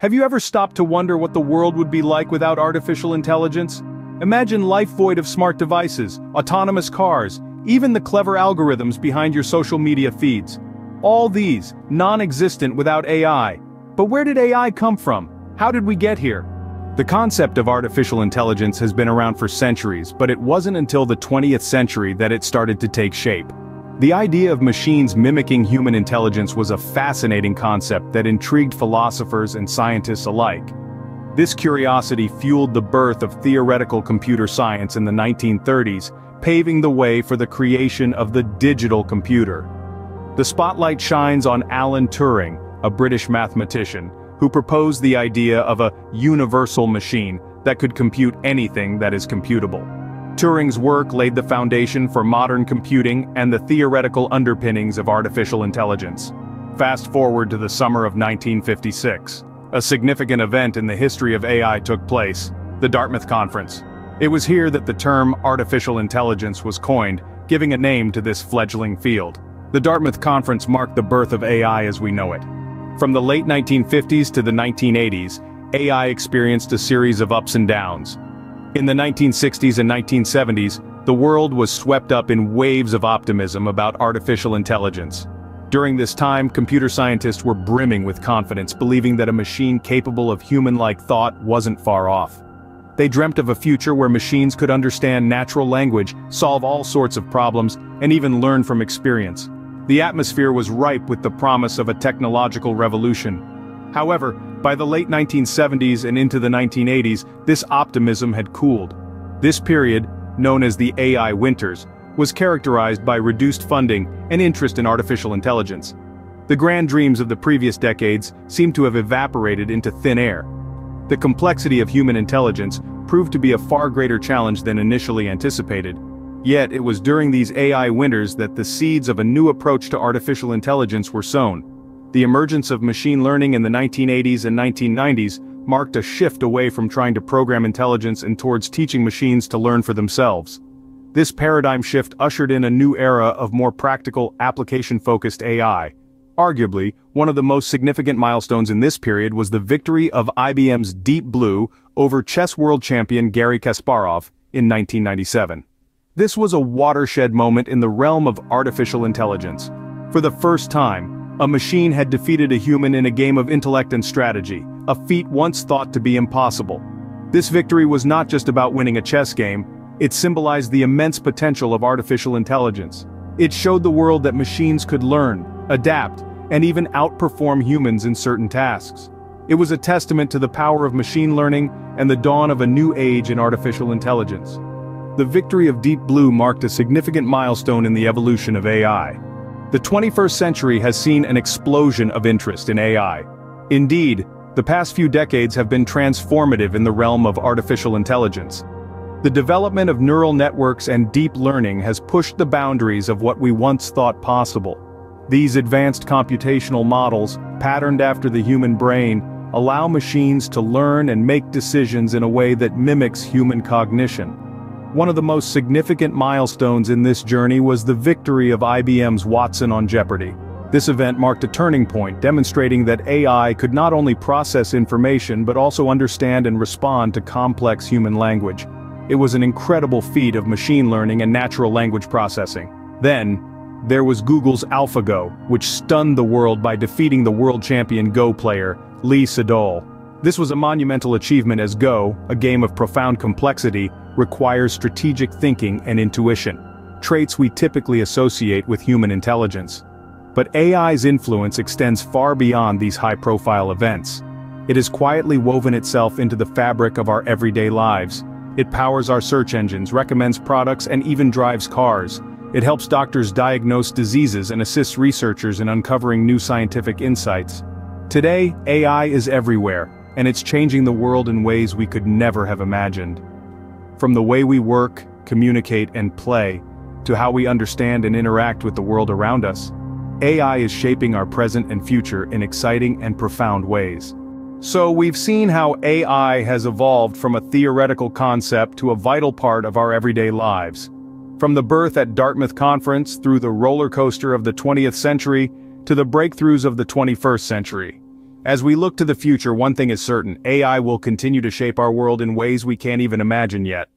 Have you ever stopped to wonder what the world would be like without artificial intelligence? Imagine life void of smart devices, autonomous cars, even the clever algorithms behind your social media feeds. All these, non-existent without AI. But where did AI come from? How did we get here? The concept of artificial intelligence has been around for centuries, but it wasn't until the 20th century that it started to take shape. The idea of machines mimicking human intelligence was a fascinating concept that intrigued philosophers and scientists alike. This curiosity fueled the birth of theoretical computer science in the 1930s, paving the way for the creation of the digital computer. The spotlight shines on Alan Turing, a British mathematician, who proposed the idea of a universal machine that could compute anything that is computable. Turing's work laid the foundation for modern computing and the theoretical underpinnings of artificial intelligence. Fast forward to the summer of 1956. A significant event in the history of AI took place, the Dartmouth Conference. It was here that the term artificial intelligence was coined, giving a name to this fledgling field. The Dartmouth Conference marked the birth of AI as we know it. From the late 1950s to the 1980s, AI experienced a series of ups and downs. In the 1960s and 1970s, the world was swept up in waves of optimism about artificial intelligence. During this time, computer scientists were brimming with confidence, believing that a machine capable of human-like thought wasn't far off. They dreamt of a future where machines could understand natural language, solve all sorts of problems, and even learn from experience. The atmosphere was ripe with the promise of a technological revolution. However, by the late 1970s and into the 1980s, this optimism had cooled. This period, known as the AI winters, was characterized by reduced funding and interest in artificial intelligence. The grand dreams of the previous decades seemed to have evaporated into thin air. The complexity of human intelligence proved to be a far greater challenge than initially anticipated. Yet it was during these AI winters that the seeds of a new approach to artificial intelligence were sown. The emergence of machine learning in the 1980s and 1990s marked a shift away from trying to program intelligence and towards teaching machines to learn for themselves. This paradigm shift ushered in a new era of more practical, application-focused AI. Arguably, one of the most significant milestones in this period was the victory of IBM's Deep Blue over chess world champion Garry Kasparov in 1997. This was a watershed moment in the realm of artificial intelligence. For the first time, a machine had defeated a human in a game of intellect and strategy, a feat once thought to be impossible. This victory was not just about winning a chess game, it symbolized the immense potential of artificial intelligence. It showed the world that machines could learn, adapt, and even outperform humans in certain tasks. It was a testament to the power of machine learning and the dawn of a new age in artificial intelligence. The victory of Deep Blue marked a significant milestone in the evolution of AI. The 21st century has seen an explosion of interest in AI. Indeed, the past few decades have been transformative in the realm of artificial intelligence. The development of neural networks and deep learning has pushed the boundaries of what we once thought possible. These advanced computational models, patterned after the human brain, allow machines to learn and make decisions in a way that mimics human cognition. One of the most significant milestones in this journey was the victory of IBM's Watson on Jeopardy! This event marked a turning point, demonstrating that AI could not only process information but also understand and respond to complex human language. It was an incredible feat of machine learning and natural language processing. Then, there was Google's AlphaGo, which stunned the world by defeating the world champion Go player, Lee Sedol. This was a monumental achievement as Go, a game of profound complexity, requires strategic thinking and intuition, traits we typically associate with human intelligence. But AI's influence extends far beyond these high-profile events. It has quietly woven itself into the fabric of our everyday lives. It powers our search engines, recommends products, and even drives cars. It helps doctors diagnose diseases and assists researchers in uncovering new scientific insights. Today, AI is everywhere, and it's changing the world in ways we could never have imagined. From the way we work, communicate, and play, to how we understand and interact with the world around us, AI is shaping our present and future in exciting and profound ways. So we've seen how AI has evolved from a theoretical concept to a vital part of our everyday lives. From the birth at Dartmouth Conference through the roller coaster of the 20th century to the breakthroughs of the 21st century. As we look to the future, one thing is certain: AI will continue to shape our world in ways we can't even imagine yet.